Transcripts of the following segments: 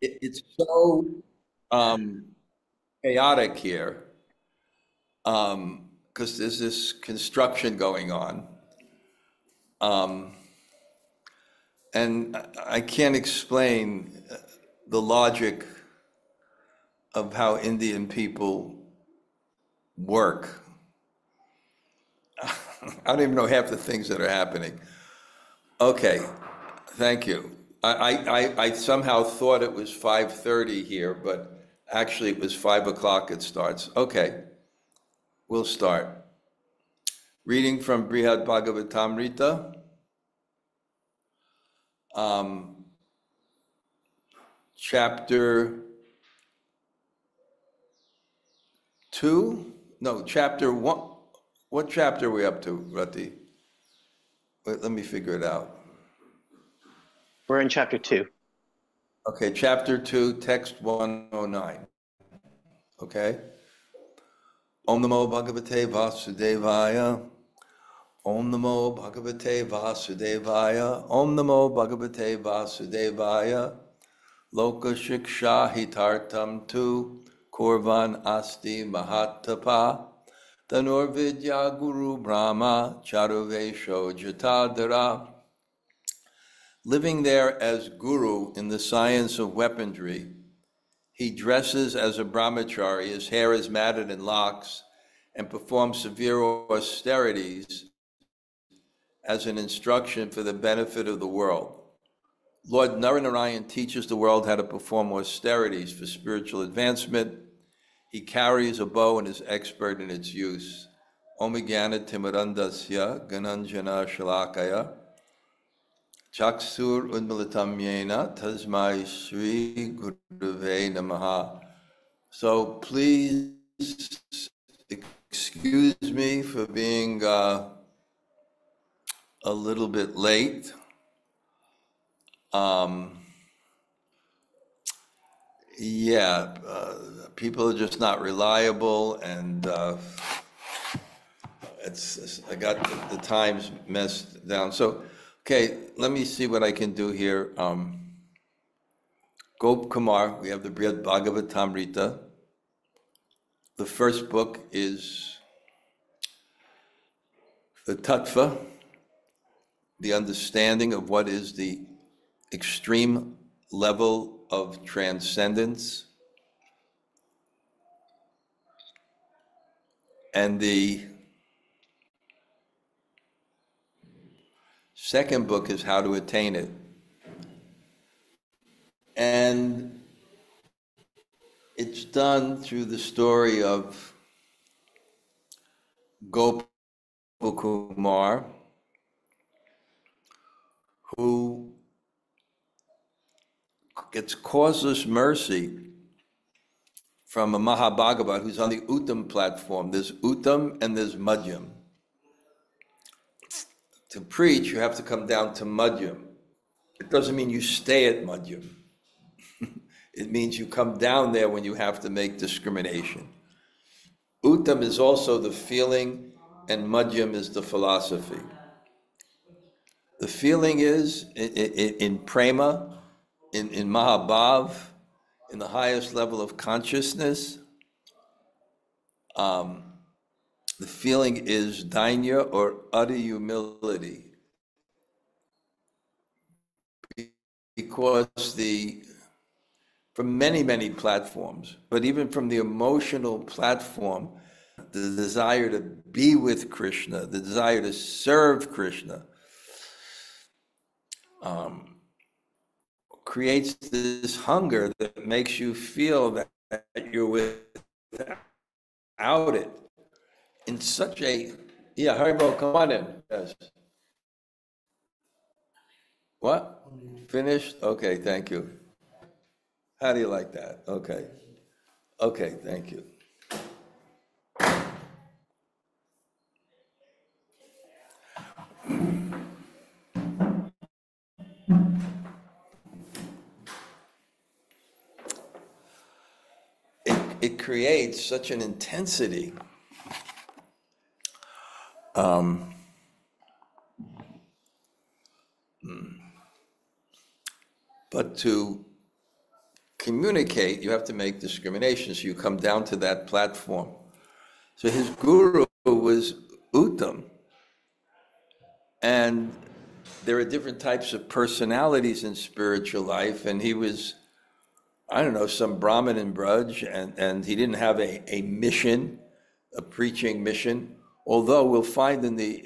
it's so um, chaotic here because there's this construction going on. Um, and I can't explain the logic of how Indian people work. I don't even know half the things that are happening. Okay, thank you. I somehow thought it was 5:30 here, but actually it was 5 o'clock it starts. Okay, we'll start. Reading from Bṛhad-bhāgavatāmṛta, um, chapter 2? No, chapter 1. What chapter are we up to, Rati? Wait, let me figure it out. We're in chapter 2. Okay, chapter 2, text 109. Okay? Om Namo Bhagavate Vasudevaya. Om Namo Bhagavate Vasudevaya. Om Namo Bhagavate Vasudevaya. Loka-śikṣā-hitārthaṁ tu kurvann āste mahat tapaḥ. Dhanur-vidyā-gurur brahma cāri-veśo jaṭā-dharaḥ. Living there as guru in the science of weaponry, he dresses as a brahmacārī, his hair is matted in locks, and performs severe austerities as an instruction for the benefit of the world. Lord Narayana teaches the world how to perform austerities for spiritual advancement. He carries a bow and is expert in its use. Om Jnana Timirandasya Gananjana Shalakaya Chaksur Udmilitam Yena Tasmai Shri Gurave Namaha. So please excuse me for being a little bit late. People are just not reliable, and I got the times messed down. So, okay, let me see what I can do here. Gop Kumar, we have the Bṛhad-bhāgavatāmṛta. The first book is the tattva, the understanding of what is the extreme level of transcendence. And the second book is how to attain it. And it's done through the story of Gopakumar, who gets causeless mercy from a Mahabhagavat who's on the Uttam platform. There's Uttam and there's Madhyam. To preach, you have to come down to Madhyam. It doesn't mean you stay at Madhyam. It means you come down there when you have to make discrimination. Uttam is also the feeling, and Madhyam is the philosophy. The feeling is in prema, in Mahabhav, in the highest level of consciousness. The feeling is dainya, or utter humility. Because from many, many platforms, but even from the emotional platform, the desire to be with Krishna, the desire to serve Krishna, creates this hunger that makes you feel that you're without it in such a, Haribo, come on in. Yes. What? Finished? Okay, thank you. How do you like that? Okay. Okay, thank you. It creates such an intensity. But to communicate, you have to make discriminations. So you come down to that platform. So his guru was Uttam. And there are different types of personalities in spiritual life. And he was, I don't know, some Brahmin in Braj, and he didn't have a mission, a preaching mission. Although we'll find in the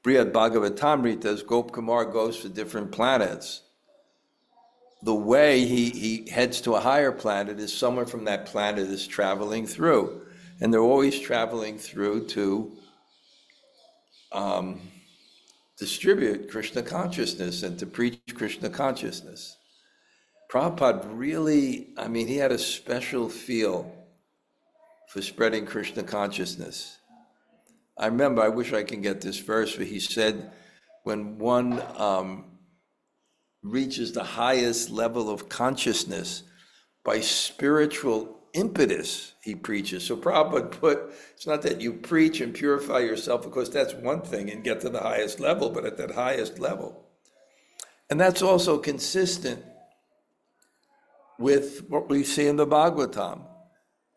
Bṛhad-bhāgavatāmṛta, as Gop Kumar goes to different planets, the way he heads to a higher planet is someone from that planet is traveling through. And they're always traveling through to distribute Krishna consciousness and to preach Krishna consciousness. Prabhupada really, he had a special feel for spreading Krishna consciousness. I remember, I wish I can get this verse, where he said, when one reaches the highest level of consciousness, by spiritual impetus, he preaches. So Prabhupada put, it's not that you preach and purify yourself, of course that's one thing, and get to the highest level, but at that highest level. And that's also consistent with what we see in the Bhagavatam.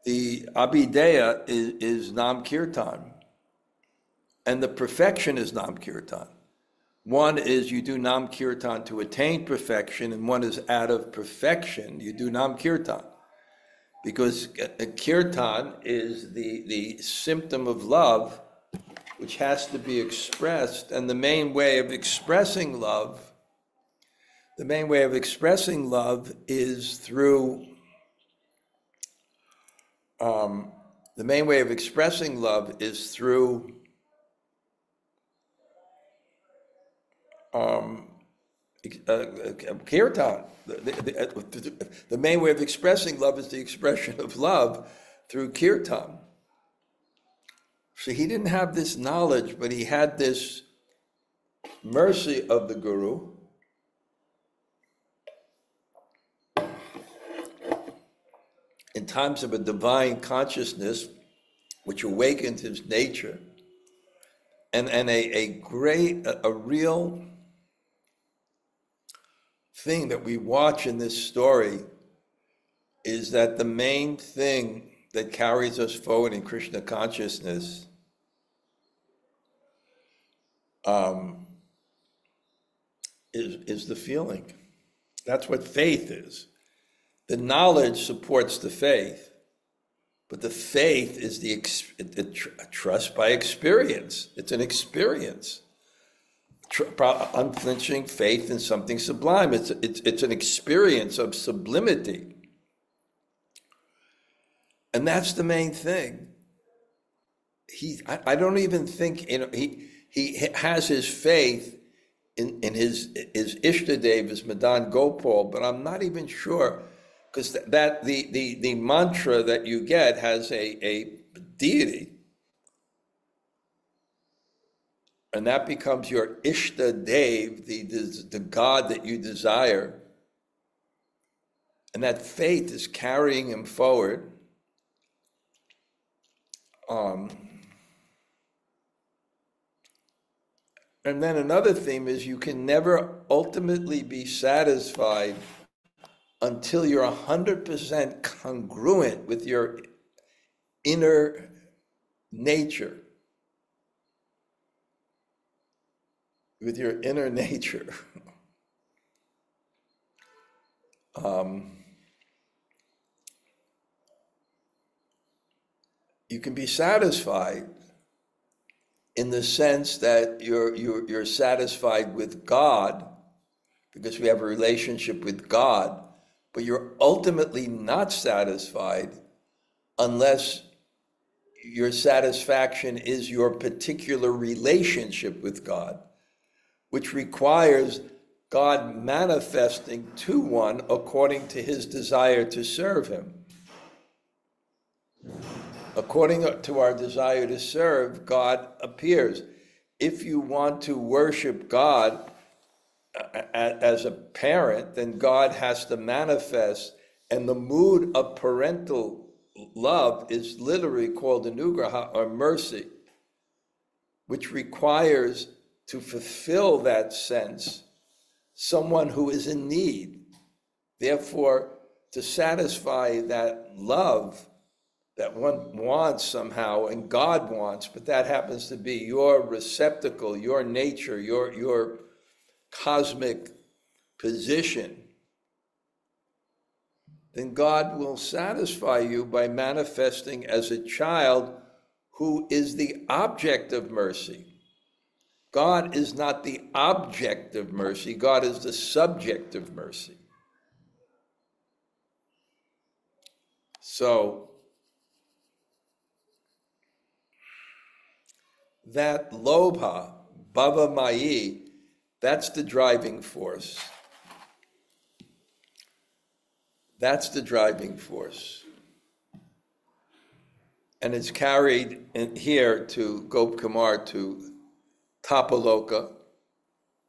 The Abhideya is Nam Kirtan, and the perfection is Nam Kirtan. One is you do Nam Kirtan to attain perfection, and one is out of perfection, you do Nam Kirtan. Because Kirtan is the symptom of love, which has to be expressed, and the main way of expressing love is through kirtan. The main way of expressing love is the expression of love through kirtan. So he didn't have this knowledge, but he had this mercy of the Guru. In times of a divine consciousness, which awakened his nature, and a real thing that we watch in this story is that the main thing that carries us forward in Krishna consciousness is the feeling. That's what faith is. The knowledge supports the faith, but the faith is the trust by experience. It's an experience. Unflinching faith in something sublime. It's an experience of sublimity. And that's the main thing. I don't even think, he has his faith in his Ishtadev, his Madan Gopal, but I'm not even sure, because that the mantra that you get has a deity. And that becomes your Ishtadev, the God that you desire. And that faith is carrying him forward. And then another theme is you can never ultimately be satisfied until you're 100% congruent with your inner nature. With your inner nature. You can be satisfied in the sense that you're satisfied with God, because we have a relationship with God, but you're ultimately not satisfied unless your satisfaction is your particular relationship with God, which requires God manifesting to one according to his desire to serve him. According to our desire to serve, God appears. If you want to worship God as a parent, then God has to manifest, and the mood of parental love is literally called anugraha, or mercy, which requires, to fulfill that sense, someone who is in need. Therefore, to satisfy that love that one wants somehow, and God wants, but that happens to be your receptacle, your nature, your cosmic position, then God will satisfy you by manifesting as a child who is the object of mercy. God is not the object of mercy, God is the subject of mercy. So, that lobha, bhava mayi, that's the driving force. That's the driving force. And it's carried in here to Gop Kumar to Tapaloka,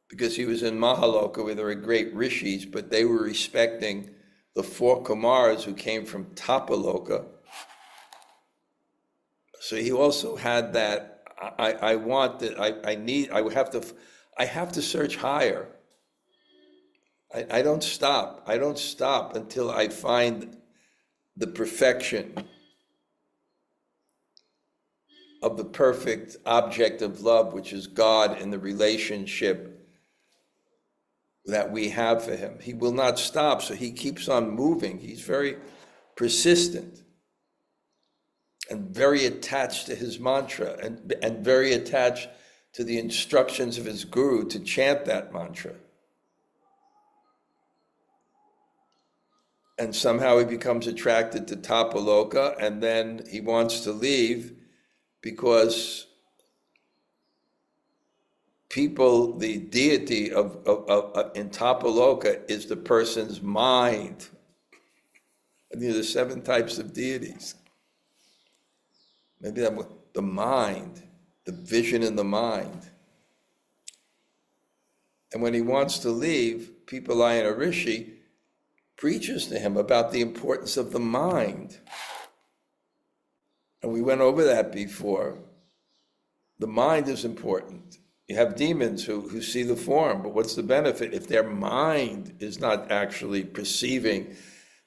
because he was in Mahaloka where there were great rishis, but they were respecting the 4 Kumars who came from Tapaloka. So he also had that, I want that, I have to search higher. I don't stop. I don't stop until I find the perfection of the perfect object of love, which is God, in the relationship that we have for him. He will not stop, so he keeps on moving. He's very persistent and very attached to his mantra and very attached to the instructions of his guru to chant that mantra. And somehow he becomes attracted to Tapaloka, and then he wants to leave because people, the deity of in Tapaloka is the person's mind. And there are 7 types of deities. Maybe the mind, the vision in the mind. And when he wants to leave, Pipalayana Rishi preaches to him about the importance of the mind. And we went over that before. The mind is important. You have demons who see the form, but what's the benefit if their mind is not actually perceiving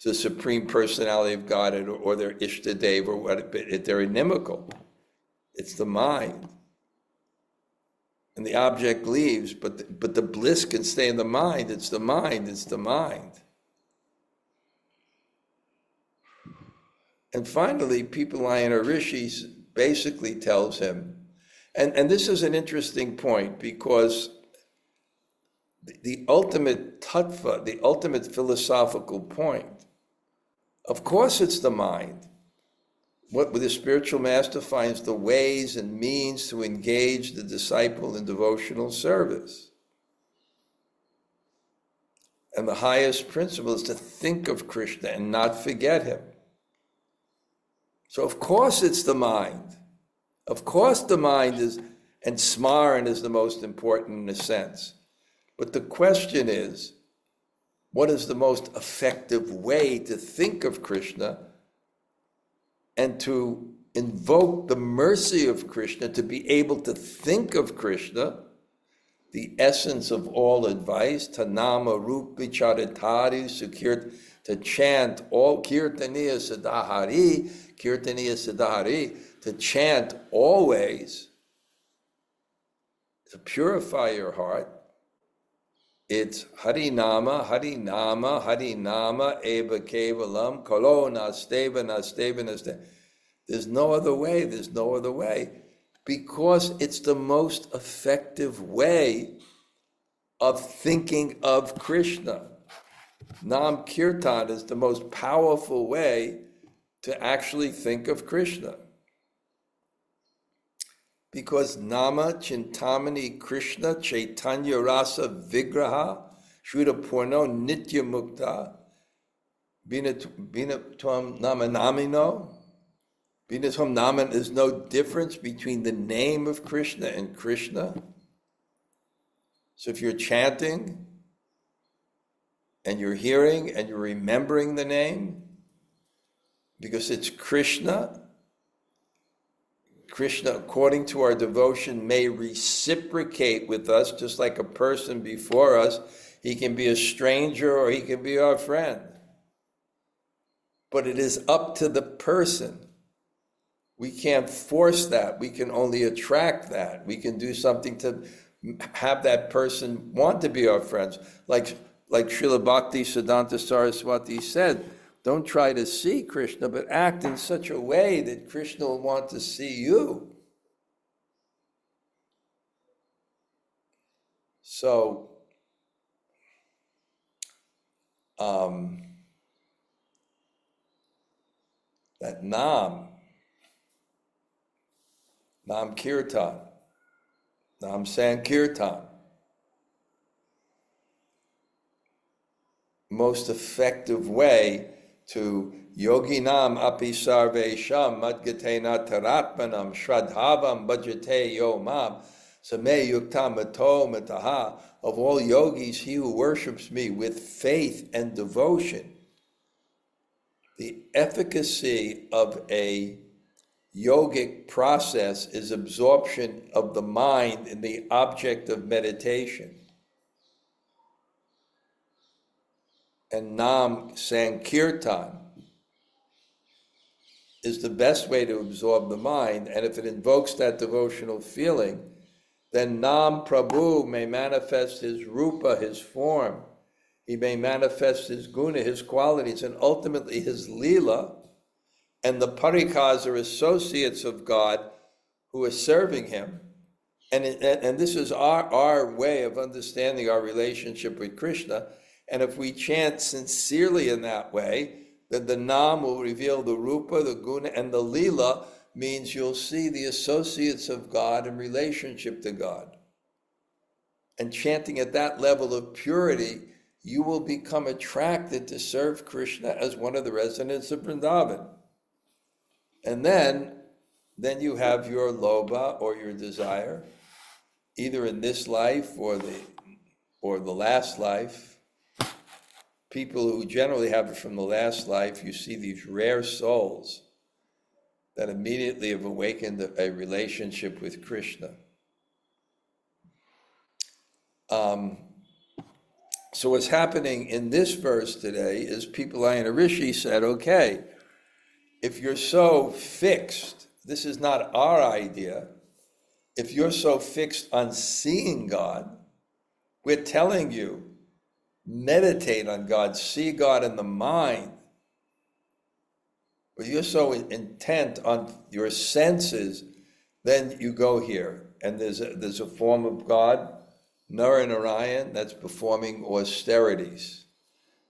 the Supreme Personality of God or their Ishtadev or what? They're inimical. It's the mind. And the object leaves, but the bliss can stay in the mind. It's the mind, it's the mind. And finally, Pipalayana Rishi basically tells him, and this is an interesting point, because the ultimate tattva, the ultimate philosophical point, of course it's the mind. What the spiritual master finds the ways and means to engage the disciple in devotional service. And the highest principle is to think of Krishna and not forget him. So of course it's the mind. Of course the mind is, and smaran is the most important in a sense. But the question is, what is the most effective way to think of Krishna and to invoke the mercy of Krishna, to be able to think of Krishna, the essence of all advice, tanama rupi charitari sukirt, to chant all kirtaniya siddhahari, to chant always, to purify your heart. It's Harinama, Harinama, Harinama, Eva Kevalam, Kalo Nasteva, Nasteva, Nasteva. There's no other way, there's no other way. Because it's the most effective way of thinking of Krishna. Nam Kirtan is the most powerful way to actually think of Krishna. Because Nama Chintamani Krishna Chaitanya Rasa Vigraha Shruta Purno Nitya Mukta Binatvam Namanamino. Binatvam Naman, there's no difference between the name of Krishna and Krishna. So if you're chanting and you're hearing and you're remembering the name, because it's Krishna, Krishna, according to our devotion, may reciprocate with us, just like a person before us He can be a stranger or he can be our friend. But it is up to the person. We can't force that. We can only attract that. We can do something to have that person want to be our friends. Like Srila Bhakti-siddhanta Saraswati said, don't try to see Krishna, but act in such a way that Krishna will want to see you. So, that Nam Kirtan, Nam Sankirtan, most effective way to yoginam api sarvesham madgatena taratmanam shradhavam bhajate yomam same yuktam mato mataha. Of all yogis, he who worships me with faith and devotion. The efficacy of a yogic process is absorption of the mind in the object of meditation. And Nam Sankirtan is the best way to absorb the mind, and if it invokes that devotional feeling, then Nam Prabhu may manifest his rupa, his form. He may manifest his guna, his qualities, and ultimately his lila. And the parikas are associates of God who are serving him. And this is our way of understanding our relationship with Krishna. And if we chant sincerely in that way, then the Nam will reveal the rupa, the guna, and the lila, means you'll see the associates of God in relationship to God. And chanting at that level of purity, you will become attracted to serve Krishna as one of the residents of Vrindavan. And then you have your lobha or your desire, either in this life or the last life. People who generally have it from the last life, you see these rare souls that immediately have awakened a relationship with Krishna. So what's happening in this verse today is Pipalayana Rishi said, okay, if you're so fixed, this is not our idea, if you're so fixed on seeing God, we're telling you, meditate on God, see God in the mind. But you're so intent on your senses, then you go here. And there's a form of God, Narayan, that's performing austerities.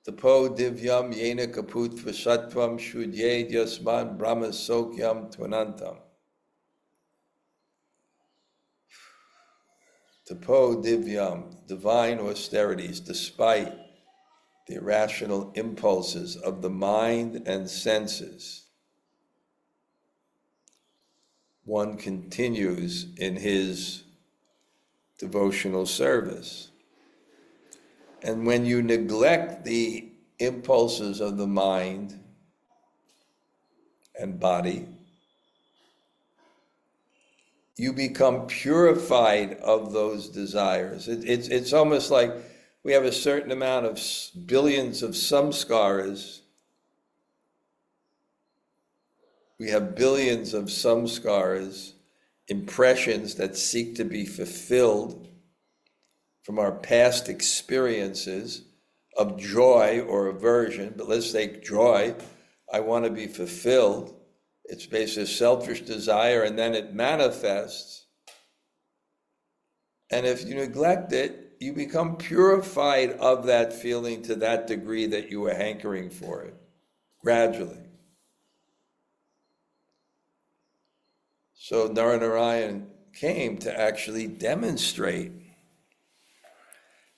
Tapo divyam yena kaputva sattvam shudye dyasman brahma sokyam tvanantam. Tapo divyam, divine austerities, despite the irrational impulses of the mind and senses. One continues in his devotional service. And when you neglect the impulses of the mind and body, you become purified of those desires. It's almost like we have a certain amount of billions of samskaras. We have billions of samskaras, impressions that seek to be fulfilled from our past experiences of joy or aversion. But let's take joy. I want to be fulfilled. It's based on selfish desire, and then it manifests. And if you neglect it, you become purified of that feeling to that degree that you were hankering for it, gradually. So Narayan came to actually demonstrate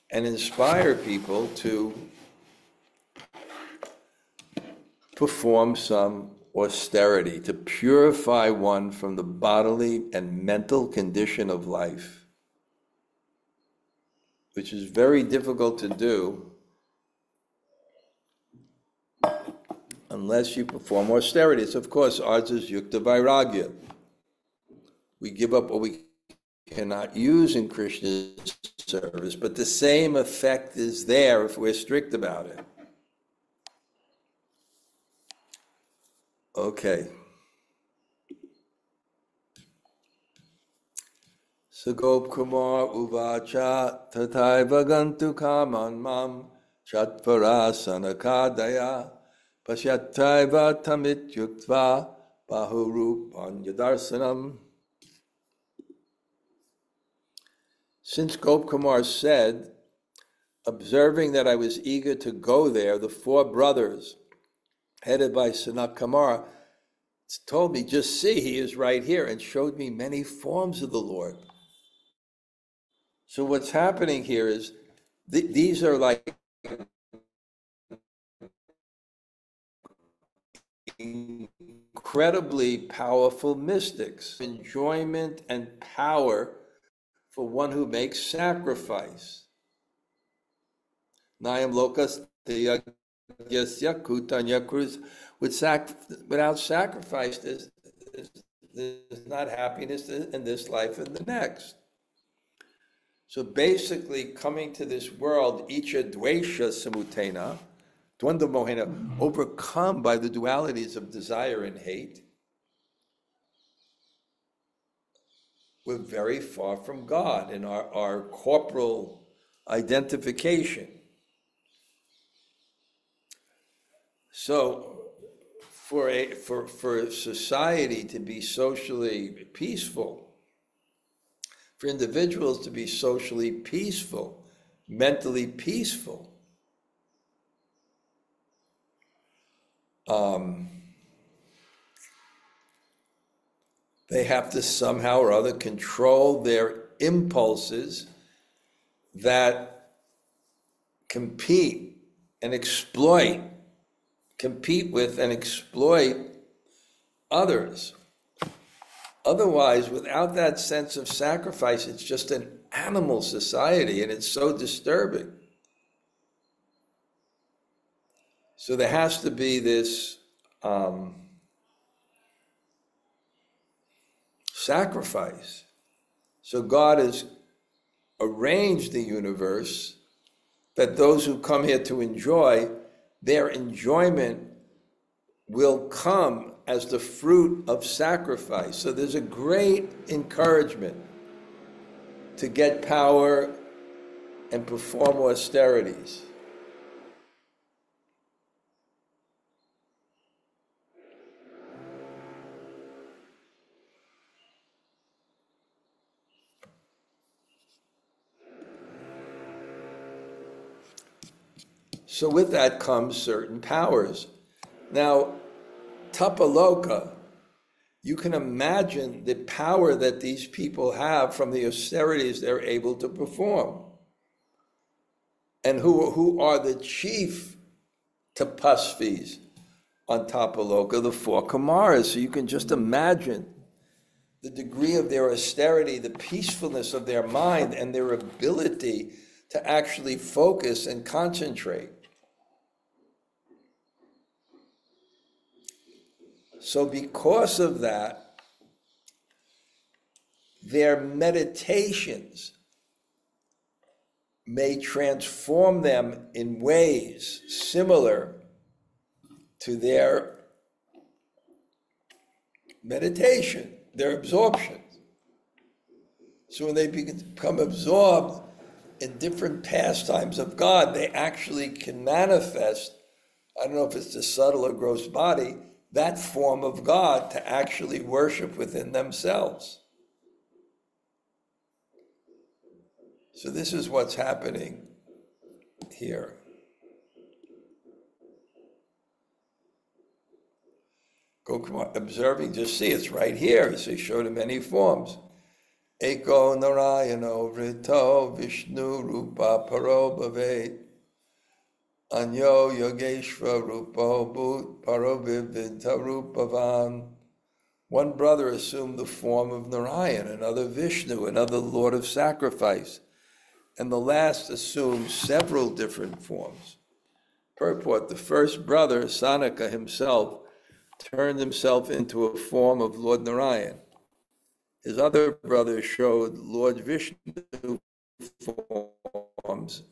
and inspire people to perform some austerity, to purify one from the bodily and mental condition of life, which is very difficult to do unless you perform austerities. Of course, ours is yukta vairagya. We give up what we cannot use in Krishna's service, but the same effect is there if we're strict about it. Okay. Sagop Kumar Uvacha Tathaiva Gantu Kaman Mam Chatpara Sanakadaya Pasyattaiva Tamit Yuktva Bahurupan Yadarsanam. Since Gop Kumar said, observing that I was eager to go there, the four brothers, headed by Sanat Kumar, told me, just see, he is right here, and showed me many forms of the Lord. So what's happening here is, these are like incredibly powerful mystics, enjoyment and power for one who makes sacrifice. Nayam loka-śikṣā-hitārthaṁ, without sacrifice, there's not happiness in this life and the next. So basically, coming to this world, icha dvesha samutena, dvanda mohena, overcome by the dualities of desire and hate, we're very far from God in our corporal identification. So for society to be socially peaceful, for individuals to be socially peaceful, mentally peaceful, they have to somehow or other control their impulses that compete with and exploit others. Otherwise, without that sense of sacrifice, it's just an animal society, and it's so disturbing. So there has to be this sacrifice. So God has arranged the universe that those who come here to enjoy, their enjoyment will come as the fruit of sacrifice. So there's a great encouragement to get power and perform austerities. So with that comes certain powers. Now, tapaloka, you can imagine the power that these people have from the austerities they're able to perform. And who are the chief tapasvis on tapaloka? The four Kumaras. So you can just imagine the degree of their austerity, the peacefulness of their mind, and their ability to actually focus and concentrate. So because of that, their meditations may transform them in ways similar to their meditation, their absorption. So when they become absorbed in different pastimes of God, they actually can manifest, I don't know if it's the subtle or gross body, that form of God to actually worship within themselves. So this is what's happening here. Go observing, just see, it's right here. So he showed him many forms. Eko Narayano Vrito Vishnu Rupa Paro Bhavet Anyo Yogeshva Rupo Bhut Paravivinta Rupavan. One brother assumed the form of Narayan, another Vishnu, another Lord of Sacrifice, and the last assumed several different forms. Purport, the first brother, Sanaka himself, turned himself into a form of Lord Narayan. His other brother showed Lord Vishnu forms.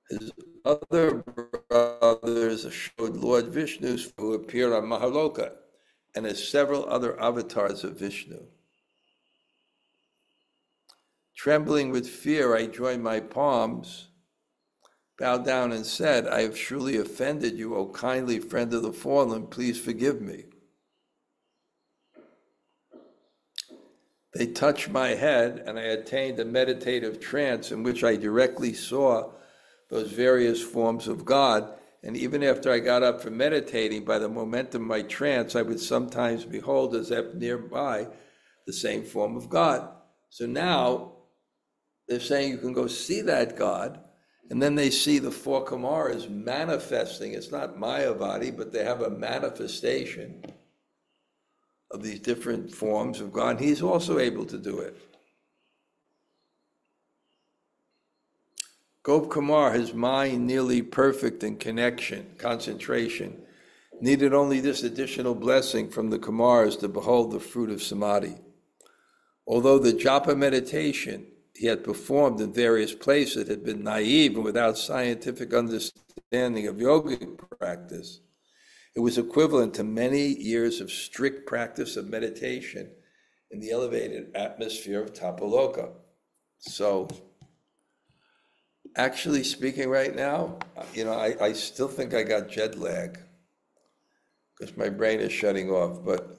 His other brothers showed Lord Vishnu who appeared on Mahaloka, and as several other avatars of Vishnu. Trembling with fear, I joined my palms, bowed down and said, I have surely offended you, O kindly friend of the fallen, please forgive me. They touched my head, and I attained a meditative trance in which I directly saw those various forms of God. And even after I got up from meditating, by the momentum of my trance, I would sometimes behold as if nearby the same form of God. So now they're saying you can go see that God, and then they see the four Kumaras manifesting. It's not Mayavadi, but they have a manifestation of these different forms of God. He's also able to do it. Gop Kumar, his mind nearly perfect in connection, concentration, needed only this additional blessing from the Kumars to behold the fruit of Samadhi. Although the japa meditation he had performed in various places had been naive and without scientific understanding of yogic practice, it was equivalent to many years of strict practice of meditation in the elevated atmosphere of Tapaloka. So, actually speaking right now, I still think I got jet lag because my brain is shutting off. But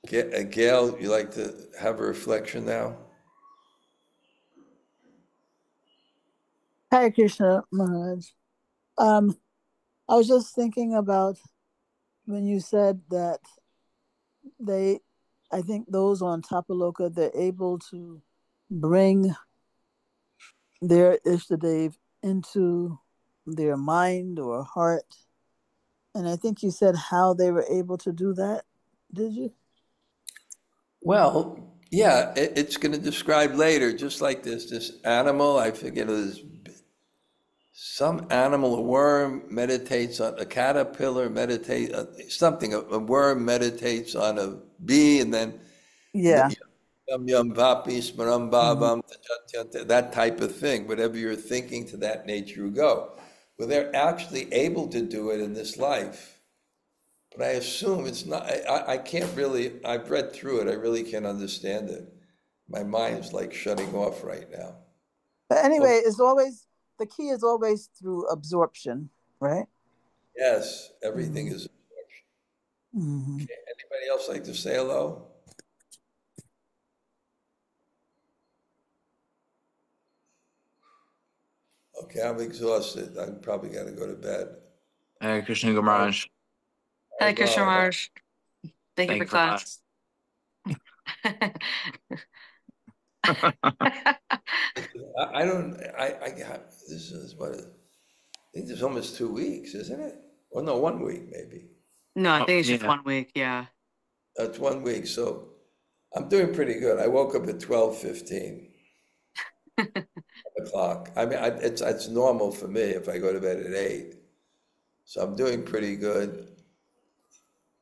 Gail, you like to have a reflection now? Hare Krishna, Maharaj. I was just thinking about when you said that I think those on Tapaloka, they're able to bring their Ishtadev into their mind or heart. And I think you said how they were able to do that. Did you? Well, yeah, it's going to describe later, just like this animal, I forget it was some animal, a worm meditates on a caterpillar, something, a worm meditates on a bee, and then Yeah. yum yum vapi smaram Mhm. bhavam, that type of thing. Whatever you're thinking, to that nature you go. Well, they're actually able to do it in this life. But I assume it's not, I can't really, I've read through it, I really can't understand it. My mind's like shutting off right now. But Okay, anyway, the key is always through absorption, right? yes, everything Mhm. is. Mhm. Okay, anybody else like to say hello? Okay, I'm exhausted. I'm probably gonna go to bed. Hare Krishna Maharaj. Hare Krishna Bye. Maharaj. Thank you for class. I don't, this is what, I think it's almost 2 weeks, isn't it? Or no, 1 week maybe. No, I Oh, think it's just yeah. 1 week. Yeah. It's 1 week, so I'm doing pretty good. I woke up at 12:15 o'clock. I mean, it's normal for me if I go to bed at 8. So I'm doing pretty good,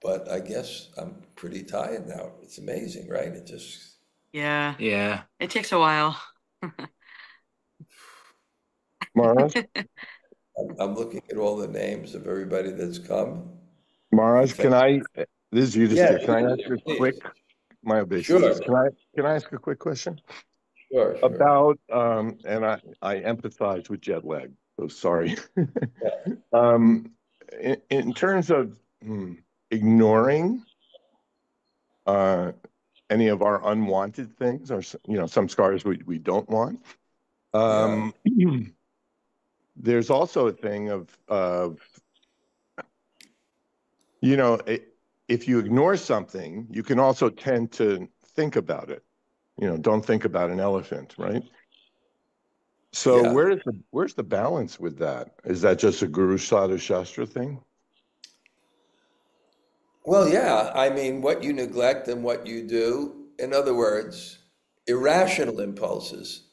but I guess I'm pretty tired now. It's amazing, right? It just, Yeah. Yeah. It takes a while. Maharaj, I'm looking at all the names of everybody that's come. Maharaj, this is Yeah, Yudhishthir. Can I ask you a quick, please. my Sure, obeisances. Can I ask a quick question sure. about, and I empathize with jet lag, so sorry. Yeah. In terms of ignoring any of our unwanted things, or some scars we don't want, there's also a thing of if you ignore something, you can also tend to think about it. Don't think about an elephant, right? So Yeah. where's the balance with that? Is that just a Guru Sadhu Shastra thing? Well, yeah. I mean, what you neglect and what you do, in other words, irrational impulses.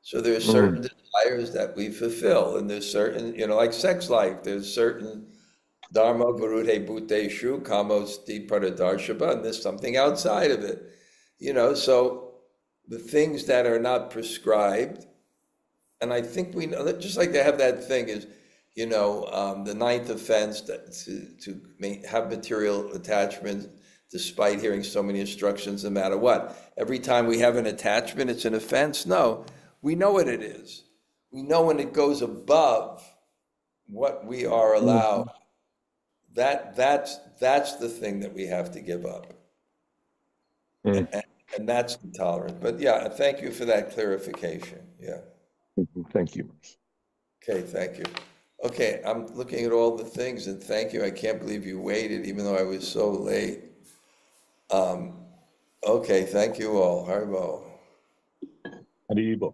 So there's certain desires that we fulfill, and there's certain, like sex life, there's certain dharma varute bhuteshu kamosti paradarshava, and there's something outside of it. So the things that are not prescribed. And I think we know that, just like they have that thing is, the ninth offense to have material attachment despite hearing so many instructions no matter what. Every time we have an attachment, it's an offense? No, we know what it is. We know when it goes above what we are allowed. That's the thing that we have to give up. And that's intolerance. But yeah, thank you for that clarification. Yeah. Thank you. Okay, thank you. Okay, I'm looking at all the things, and thank you. I can't believe you waited, even though I was so late. Okay, thank you all. Haribo. Haribo.